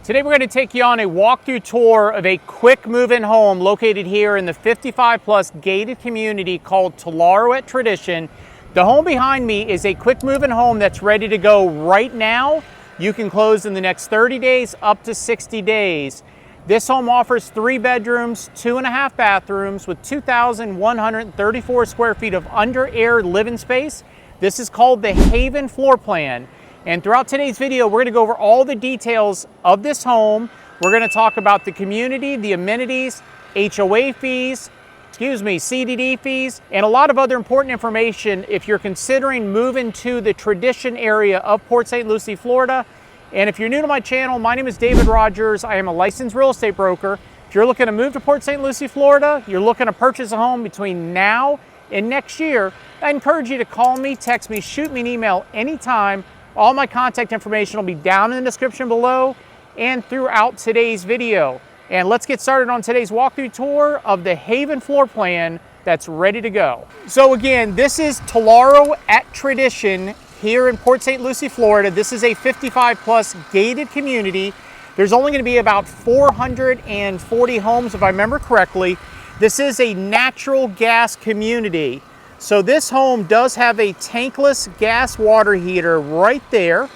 Today we're going to take you on a walkthrough tour of a quick move-in home located here in the 55-plus gated community called Telaro at Tradition. The home behind me is a quick move-in home that's ready to go right now. You can close in the next 30 days up to 60 days. This home offers 3 bedrooms, 2.5 bathrooms with 2,134 square feet of under-air living space. This is called the Haven floor plan. And throughout today's video, we're going to go over all the details of this home. We're going to talk about the community, the amenities, HOA fees, CDD fees, and a lot of other important information if you're considering moving to the Tradition area of Port St Lucie, Florida. And if you're new to my channel, my name is David Rogers. I am a licensed real estate broker. If you're looking to move to Port St Lucie, Florida, you're looking to purchase a home between now and next year, I encourage you to call me, text me, shoot me an email anytime. All my contact information will be down in the description below and throughout today's video. And let's get started on today's walkthrough tour of the Haven floor plan that's ready to go. So again, this is Telaro at Tradition here in Port St Lucie, Florida. This is a 55-plus gated community. There's only going to be about 440 homes, if I remember correctly. This is a natural gas community. So this home does have a tankless gas water heater right there.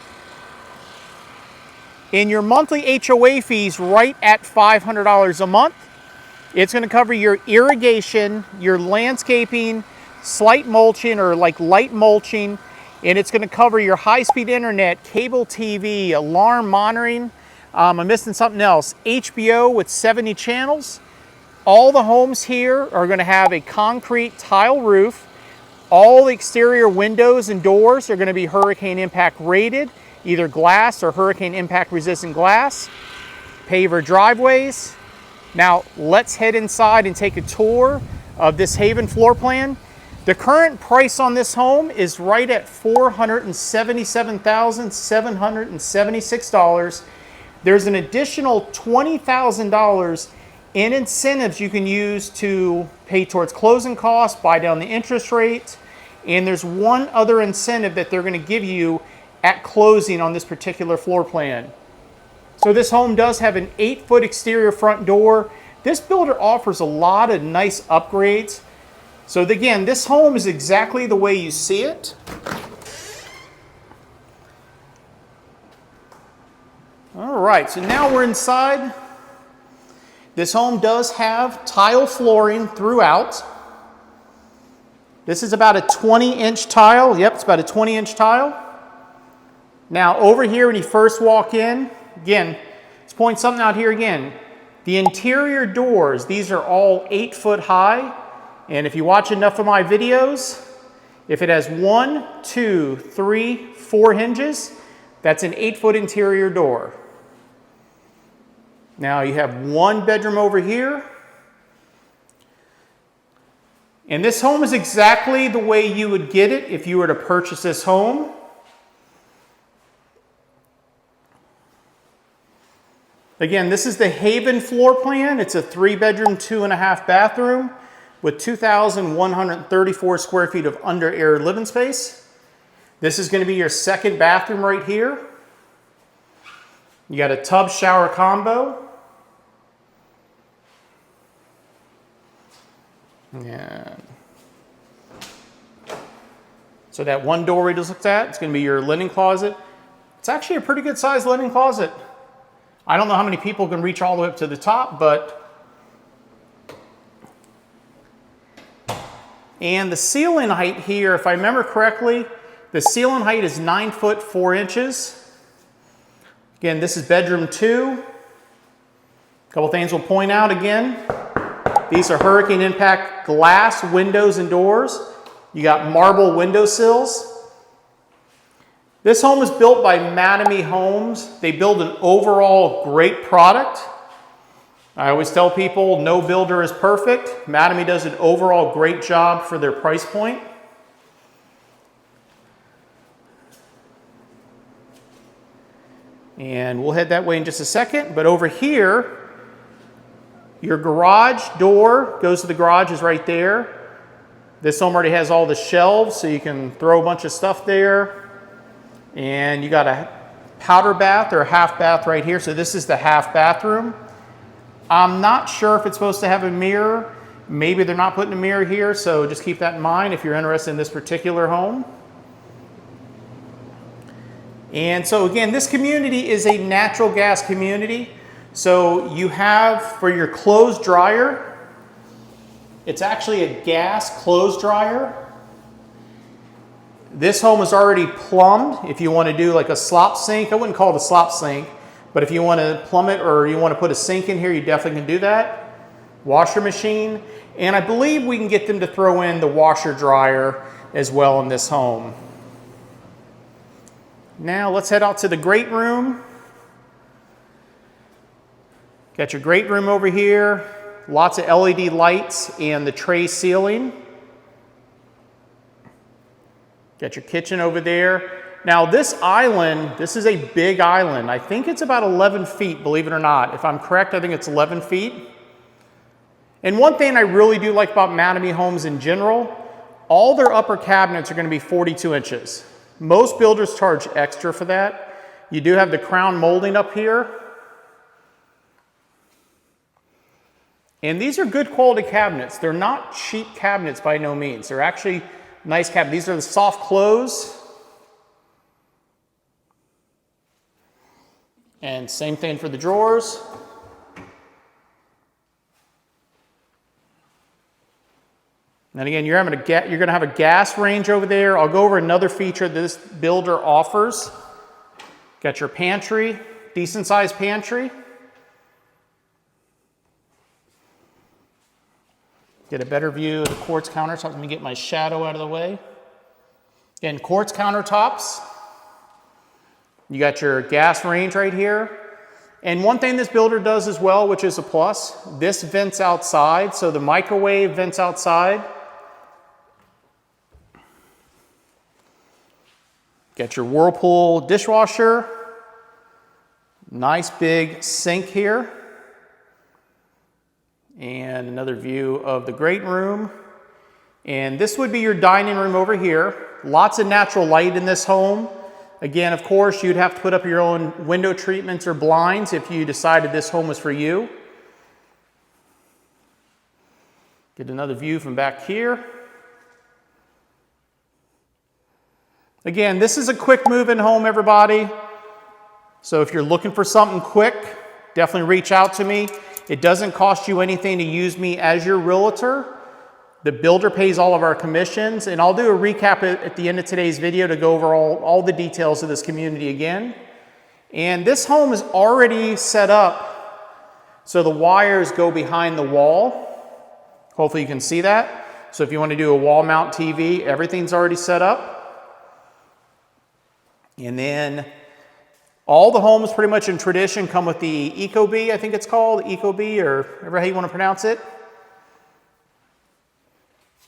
And your monthly HOA fees right at $500 a month. It's going to cover your irrigation, your landscaping, slight mulching or like light mulching, and it's going to cover your high-speed internet, cable TV, alarm monitoring. I'm missing something else. HBO with 70 channels. All the homes here are going to have a concrete tile roof. All the exterior windows and doors are going to be hurricane impact rated, either glass or hurricane impact resistant glass. Paver driveways. Now let's head inside and take a tour of this Haven floor plan. The current price on this home is right at $477,776. There's an additional $20,000 in incentives you can use to pay towards closing costs, buy down the interest rate, and there's one other incentive that they're going to give you at closing on this particular floor plan. So this home does have an 8-foot exterior front door. This builder offers a lot of nice upgrades. So again, this home is exactly the way you see it. All right, so now we're inside. This home does have tile flooring throughout. This is about a 20-inch tile. Yep, it's about a 20-inch tile. Now over here when you first walk in, again, let's point something out here again. The interior doors, these are all 8 foot high. And if you watch enough of my videos, if it has 1, 2, 3, 4 hinges, that's an 8-foot interior door. Now you have 1 bedroom over here. And this home is exactly the way you would get it if you were to purchase this home. Again, this is the Haven floor plan. It's a 3-bedroom, 2.5 bathroom with 2,134 square feet of under-air living space. This is going to be your 2nd bathroom right here. You got a tub shower combo. And so that one door we just looked at, it's going to be your linen closet. It's actually a pretty good sized linen closet. I don't know how many people can reach all the way up to the top, but... And the ceiling height here, if I remember correctly, the ceiling height is 9 foot 4 inches. Again, this is bedroom 2. A couple things we'll point out again. These are hurricane impact glass windows and doors. You got marble windowsills. This home is built by Mattamy Homes. They build an overall great product. I always tell people no builder is perfect. Mattamy does an overall great job for their price point. And we'll head that way in just a second. But over here, your garage door goes to the garage is right there. This home already has all the shelves, so you can throw a bunch of stuff there. And you got a powder bath or a half bath right here. So this is the half bathroom. I'm not sure if it's supposed to have a mirror. Maybe they're not putting a mirror here, so just keep that in mind if you're interested in this particular home. And so again, this community is a natural gas community. So you have, for your clothes dryer, it's actually a gas clothes dryer. This home is already plumbed. If you want to do like a slop sink, I wouldn't call it a slop sink, but if you want to plumb it or you want to put a sink in here, you definitely can do that. Washer machine, and I believe we can get them to throw in the washer dryer as well in this home. Now let's head out to the great room. Got your great room over here, lots of LED lights and the tray ceiling. Got your kitchen over there. Now this island, this is a big island. I think it's about 11 feet, believe it or not. If I'm correct, I think it's 11 feet. And one thing I really do like about Mattamy homes in general, all their upper cabinets are going to be 42 inches. Most builders charge extra for that. You do have the crown molding up here. And these are good quality cabinets. They're not cheap cabinets by no means. They're actually nice cabinets. These are the soft close. And same thing for the drawers. And again, you're going to have a gas range over there. I'll go over another feature that this builder offers. Got your pantry, decent sized pantry. Get a better view of the quartz countertops. Let me get my shadow out of the way. Again, quartz countertops. You got your gas range right here. And one thing this builder does as well, which is a plus, this vents outside. So the microwave vents outside. Got your Whirlpool dishwasher. Nice big sink here. And another view of the great room. And this would be your dining room over here. Lots of natural light in this home. Again, of course, you'd have to put up your own window treatments or blinds if you decided this home was for you. Get another view from back here. Again, this is a quick move-in home, everybody. So if you're looking for something quick, definitely reach out to me. It doesn't cost you anything to use me as your realtor. The builder pays all of our commissions, and I'll do a recap at the end of today's video to go over all the details of this community again. And this home is already set up so the wires go behind the wall. Hopefully you can see that. So if you want to do a wall mount TV, everything's already set up. And then all the homes pretty much in tradition come with the Ecobee, I think it's called, Ecobee, or however you want to pronounce it.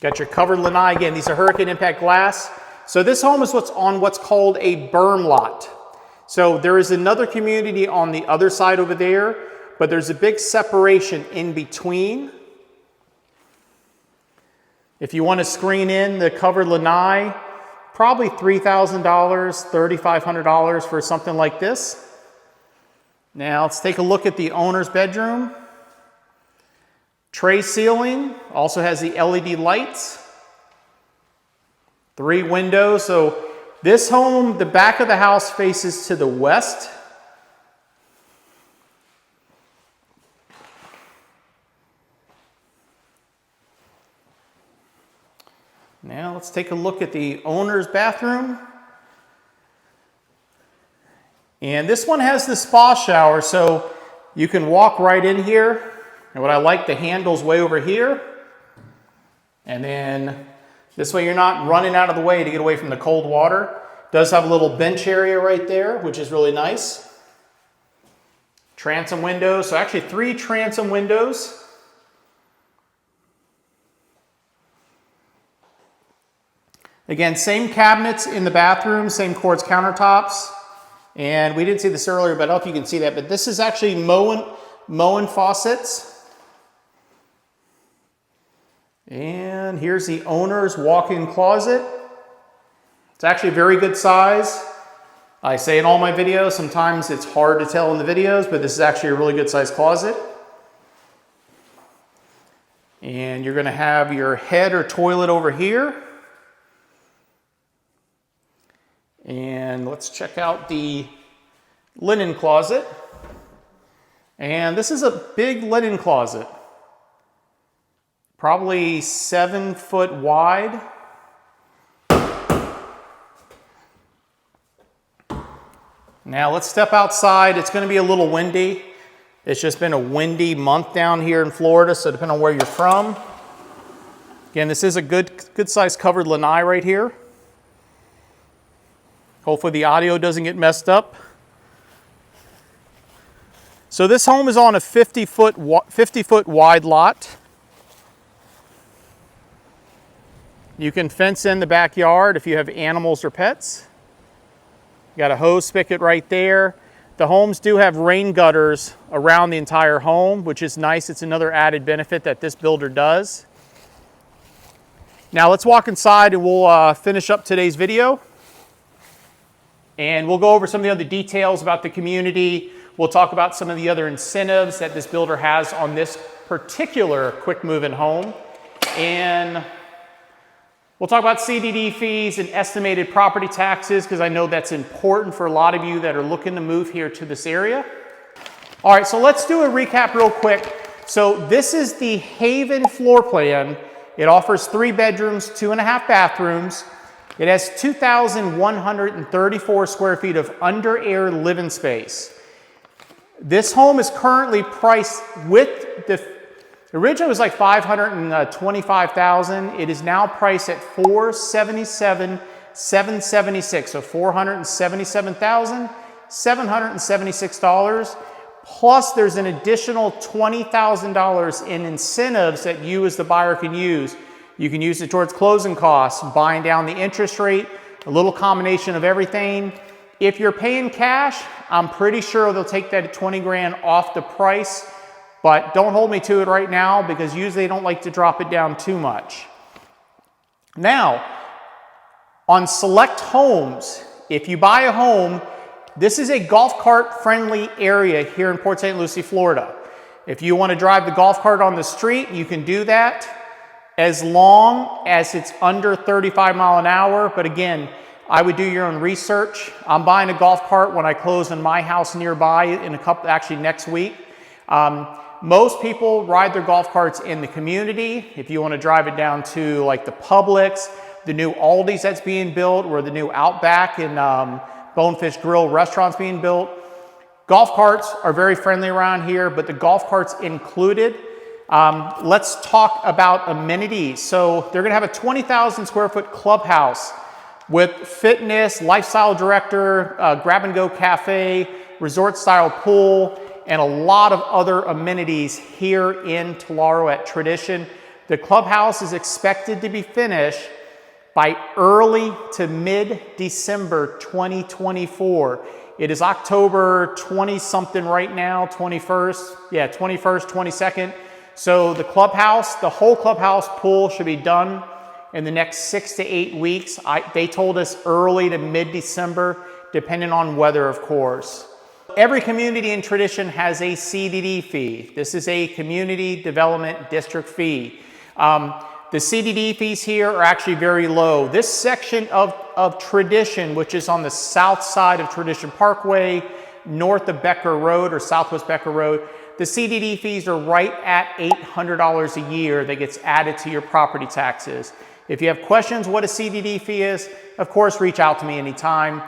Got your covered lanai. Again, these are hurricane impact glass. So this home is what's called a berm lot. So there is another community on the other side over there, but there's a big separation in between. If you want to screen in the covered lanai, probably $3,000, $3,500 for something like this. Now let's take a look at the owner's bedroom. Tray ceiling, also has the LED lights. 3 windows. So this home, the back of the house faces to the west. Now let's take a look at the owner's bathroom. And this one has the spa shower, so you can walk right in here. And what I like, the handle's way over here. And then this way you're not running out of the way to get away from the cold water. It does have a little bench area right there, which is really nice. Transom windows, so actually 3 transom windows. Again, same cabinets in the bathroom, same quartz countertops. And we didn't see this earlier, but I don't know if you can see that, but this is actually Moen faucets. And here's the owner's walk-in closet. It's actually a very good size. I say in all my videos, sometimes it's hard to tell in the videos, but this is actually a really good sized closet. And you're gonna have your head or toilet over here. And let's check out the linen closet. And this is a big linen closet, probably 7 foot wide. Now let's step outside. It's going to be a little windy. It's just been a windy month down here in Florida, so depending on where you're from. Again, this is a good sized covered lanai right here. Hopefully the audio doesn't get messed up. So this home is on a 50 foot wide lot. You can fence in the backyard if you have animals or pets. You got a hose spigot right there. The homes do have rain gutters around the entire home, which is nice. It's another added benefit that this builder does. Now let's walk inside and we'll finish up today's video. And we'll go over some of the other details about the community. We'll talk about some of the other incentives that this builder has on this particular quick move-in home. And we'll talk about CDD fees and estimated property taxes, because I know that's important for a lot of you that are looking to move here to this area. All right, so let's do a recap real quick. So this is the Haven floor plan. It offers 3 bedrooms, 2.5 bathrooms. It has 2,134 square feet of under-air living space. This home is currently priced with the originally was like $525,000. It is now priced at $477,776, so $477,776. Plus, there's an additional $20,000 in incentives that you as the buyer can use. You can use it towards closing costs, buying down the interest rate, a little combination of everything. If you're paying cash, I'm pretty sure they'll take that 20 grand off the price, but don't hold me to it right now because usually they don't like to drop it down too much. Now, on select homes, if you buy a home, this is a golf cart friendly area here in Port St Lucie, Florida. If you want to drive the golf cart on the street, you can do that as long as it's under 35 miles an hour. But again, I would do your own research. I'm buying a golf cart when I close on my house nearby in actually next week. Most people ride their golf carts in the community. If you want to drive it down to like the Publix, the new Aldi's that's being built, or the new Outback and Bonefish Grill restaurants being built. Golf carts are very friendly around here, but the golf carts included. Let's talk about amenities. So they're going to have a 20,000 square foot clubhouse with fitness, lifestyle director, grab-and-go cafe, resort-style pool, and a lot of other amenities here in Telaro at Tradition. The clubhouse is expected to be finished by early to mid-December 2024. It is October 20-something right now, 21st. Yeah, 21st, 22nd. So the clubhouse, the whole clubhouse pool should be done in the next 6 to 8 weeks. They told us early to mid-December, depending on weather, of course. Every community in Tradition has a CDD fee. This is a community development district fee. The CDD fees here are actually very low. This section of Tradition, which is on the south side of Tradition Parkway, north of Becker Road or southwest Becker Road, the CDD fees are right at $800 a year that gets added to your property taxes. If you have questions what a CDD fee is, of course, reach out to me anytime.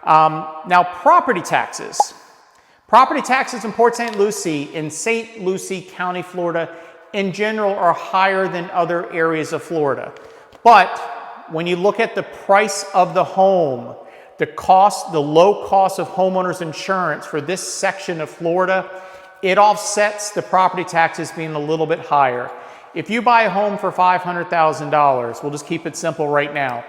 Now, property taxes. Property taxes in Port St Lucie, in St. Lucie County, Florida, in general are higher than other areas of Florida. But when you look at the price of the home, the low cost of homeowners insurance for this section of Florida, it offsets the property taxes being a little bit higher. If you buy a home for $500,000, we'll just keep it simple right now,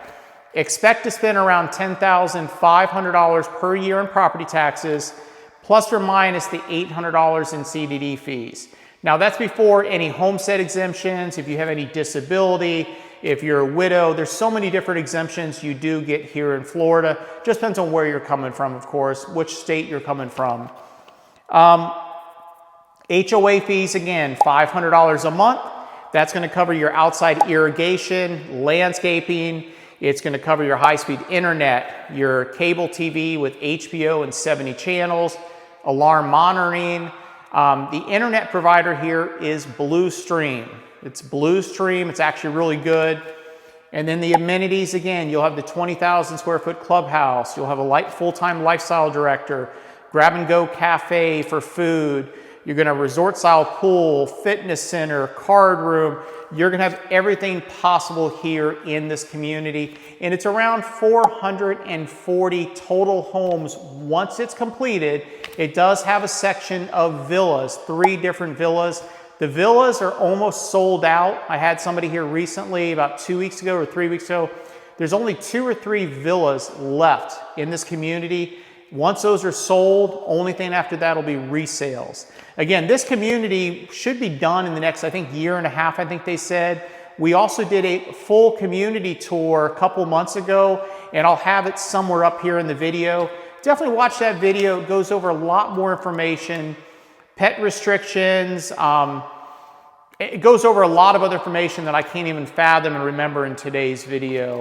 expect to spend around $10,500 per year in property taxes, plus or minus the $800 in CDD fees. Now that's before any homestead exemptions, if you have any disability, if you're a widow. There's so many different exemptions you do get here in Florida. Just depends on where you're coming from, of course, which state you're coming from. HOA fees, again, $500 a month. That's going to cover your outside irrigation, landscaping. It's going to cover your high-speed internet, your cable TV with HBO and 70 channels, alarm monitoring. The internet provider here is Blue Stream. It's Blue Stream. It's actually really good. And then the amenities, again, you'll have the 20,000 square foot clubhouse. You'll have a full-time lifestyle director, grab-and-go cafe for food. You're going to have resort-style pool, fitness center, card room. You're going to have everything possible here in this community. And it's around 440 total homes once it's completed. It does have a section of villas, 3 different villas. The villas are almost sold out. I had somebody here recently, about 2 weeks ago or 3 weeks ago. There's only 2 or 3 villas left in this community. Once those are sold, only thing after that will be resales. Again, this community should be done in the next, I think, year and a half, I think they said. We also did a full community tour a couple months ago, and I'll have it somewhere up here in the video. Definitely watch that video. It goes over a lot more information, pet restrictions. It goes over a lot of other information that I can't even fathom and remember in today's video.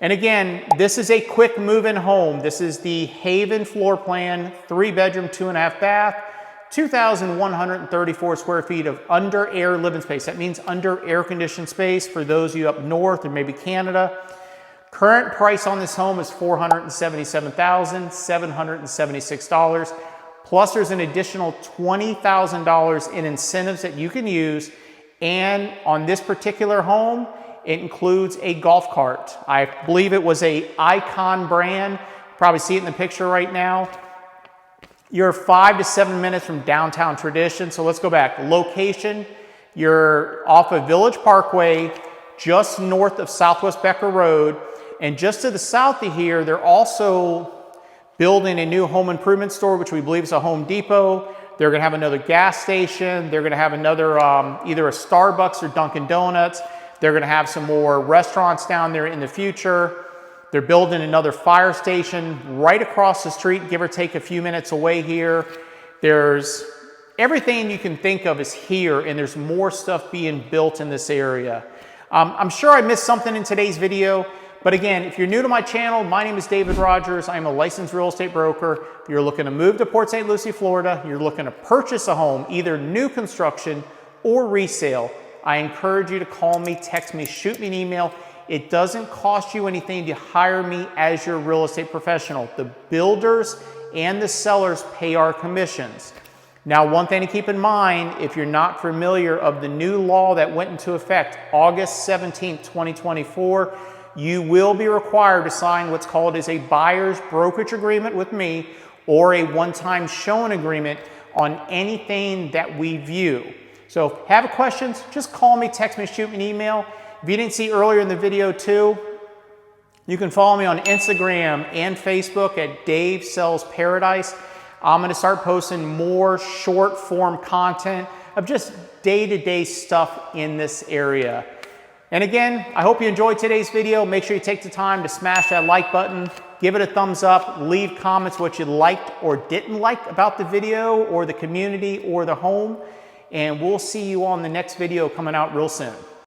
And again, this is a quick move-in home. This is the Haven floor plan, 3-bedroom, 2.5 bath, 2,134 square feet of under air living space. That means under air conditioned space for those of you up north or maybe Canada. Current price on this home is $477,776. Plus there's an additional $20,000 in incentives that you can use. And on this particular home, it includes a golf cart. I believe it was a Icon brand. Probably see it in the picture right now. You're 5 to 7 minutes from downtown Tradition. So let's go back. Location, you're off of Village Parkway, just north of Southwest Becker Road. And just to the south of here, they're also building a new home improvement store, which we believe is a Home Depot. They're going to have another gas station. They're going to have another, either a Starbucks or Dunkin' Donuts. They're going to have some more restaurants down there in the future. They're building another fire station right across the street, give or take a few minutes away here. There's everything you can think of is here, and there's more stuff being built in this area. I'm sure I missed something in today's video, but again, if you're new to my channel, my name is David Rogers. I'm a licensed real estate broker. If you're looking to move to Port St Lucie, Florida, you're looking to purchase a home, either new construction or resale, I encourage you to call me, text me, shoot me an email. It doesn't cost you anything to hire me as your real estate professional. The builders and the sellers pay our commissions. Now, one thing to keep in mind, if you're not familiar of the new law that went into effect August 17, 2024, you will be required to sign what's called as a buyer's brokerage agreement with me or a one-time showing agreement on anything that we view. So if you have questions, just call me, text me, shoot me an email. If you didn't see earlier in the video too, you can follow me on Instagram and Facebook at Dave Sells Paradise. I'm going to start posting more short form content of just day-to-day stuff in this area. And again, I hope you enjoyed today's video. Make sure you take the time to smash that like button, give it a thumbs up, leave comments what you liked or didn't like about the video or the community or the home. And we'll see you on the next video coming out real soon.